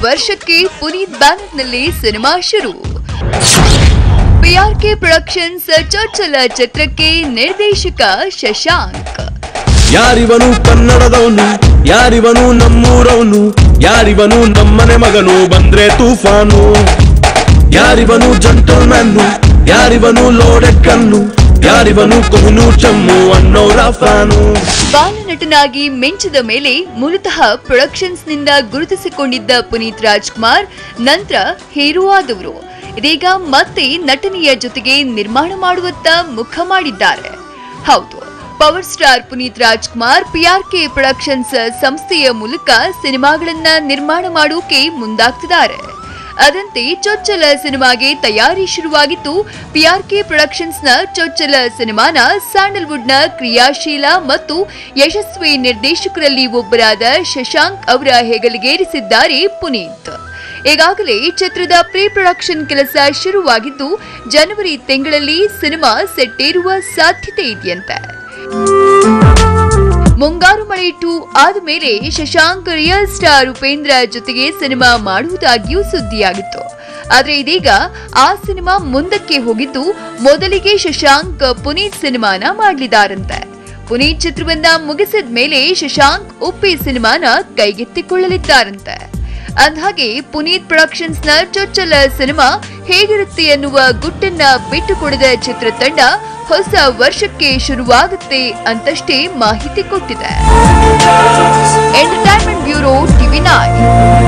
ವರ್ಷಕ್ಕೆ ಪುನೀತ್ ಬ್ಯಾನರ್ನಲ್ಲಿ ಸಿನಿಮಾ ಶುರು. PRK productions ಚೊಚ್ಚಲ ಚಿತ್ರಕ್ಕೆ ನಿರ್ದೇಶಕ ಶಶಾಂಕ್. ಯಾರಿವನು ಕನ್ನಡದವನು, ಯಾರಿವನು ನಮ್ಮೂರವನು, ಯಾರಿವನು ನಮ್ಮನೆ ಮಗನು ಬಂದ್ರೆ ತೂಫಾನು, ಯಾರಿವನು ಜಂಟಲ್ಮ್ಯಾನು, ಯಾರಿವನು ಲೋಡೆಡ್ ಕಣ್ಣು, ಯಾರಿವನು ಕೊಹಿನೂರ್ ಚಮ್ಮು ಅನ್ನೋರ ಫ್ಯಾನು. ಬಾಲನಟನಾಗಿ ಮಿಂಚಿದ ಮೇಲೆ ಮೂಲತಃ ಪ್ರೊಡಕ್ಷನ್ಸ್ ನಿಂದ ಗುರುತಿಸಿಕೊಂಡಿದ್ದ ಪುನೀತ್ ರಾಜ್ಕುಮಾರ್ ನಂತರ ಹೀರೋ ಆದವರು. ಇದೀಗ ಮತ್ತೆ ನಟನೆಯ ಜೊತೆಗೆ ನಿರ್ಮಾಣ ಮಾಡುವತ್ತ ಮುಖ ಮಾಡಿದ್ದಾರೆ. ಹೌದು, power star Puneeth Rajkumar PRK productions ಸಂಸ್ಥೆಯ ಮೂಲಕ ಸಿನಿಮಾಗಳನ್ನ ನಿರ್ಮಾಣ ಮಾಡೋಕೆ ಮುಂದಾಗ್ತಿದ್ದಾರೆ. ಅದಂತೆ ಚೊಚ್ಚಲ ಸಿನಿಮಾಗೆ ತಯಾರಿ ಶುರುವಾಗಿತ್ತು. PRK ಪ್ರೊಡಕ್ಷನ್ಸ್ ನ ಚೊಚ್ಚಲ ಸಿನಿಮಾನ ಸ್ಯಾಂಡಲ್ವುಡ್ ನ ಕ್ರಿಯಾಶೀಲ ಮತ್ತು ಯಶಸ್ವಿ ನಿರ್ದೇಶಕರಲ್ಲಿ ಒಬ್ಬರಾದ ಶಶಾಂಕ್ ಅವರ ಹೆಗಲಿಗೇರಿಸಿದ್ದಾರೆ ಪುನೀತ್. ಈಗಾಗಲೇ ಚಿತ್ರದ ಪ್ರೀ ಪ್ರೊಡಕ್ಷನ್ ಕೆಲಸ ಶುರುವಾಗಿದ್ದು ಜನವರಿ ತಿಂಗಳಲ್ಲಿ ಸಿನಿಮಾ ಸೆಟ್ ಏರುವ ಸಾಧ್ಯತೆ ಇದೆಯಂತೆ. ಮುಂಗಾರು ಮಳೆ 2 ಆದಮೇಲೆ ಶಶಾಂಕ್ ರಿಯಲ್ ಸ್ಟಾರ್ ಉಪೇಂದ್ರ ಜೊತೆಗೆ ಸಿನಿಮಾ ಮಾಡುವುದಾಗಿಯೂ ಸುದ್ದಿಯಾಗಿತ್ತು. ಆದ್ರೆ ಇದೀಗ ಆ ಸಿನಿಮಾ ಮುಂದಕ್ಕೆ ಹೋಗಿದ್ದು ಮೊದಲಿಗೆ ಶಶಾಂಕ್ ಪುನೀತ್ ಸಿನಿಮಾನ ಮಾಡಲಿದ್ದಾರಂತೆ. ಪುನೀತ್ ಚಿತ್ರವನ್ನ ಮುಗಿಸಿದ ಮೇಲೆ ಶಶಾಂಕ್ ಉಪ್ಪಿ ಸಿನಿಮಾನ ಕೈಗೆತ್ತಿಕೊಳ್ಳಲಿದ್ದಾರಂತೆ. ಅಂದಹಾಗೆ ಪುನೀತ್ ಪ್ರೊಡಕ್ಷನ್ಸ್ ನ ಚೊಚ್ಚಲ ಸಿನಿಮಾ ಹೇಗಿರುತ್ತೆ ಎನ್ನುವ ಗುಟ್ಟನ್ನ ಬಿಟ್ಟುಕೊಡದ ಚಿತ್ರತಂಡ ಹೊಸ ವರ್ಷಕ್ಕೆ ಶುರುವಾಗುತ್ತೆ ಅಂತಷ್ಟೇ ಮಾಹಿತಿ ಕೊಟ್ಟಿದೆ. Entertainment bureau TV9.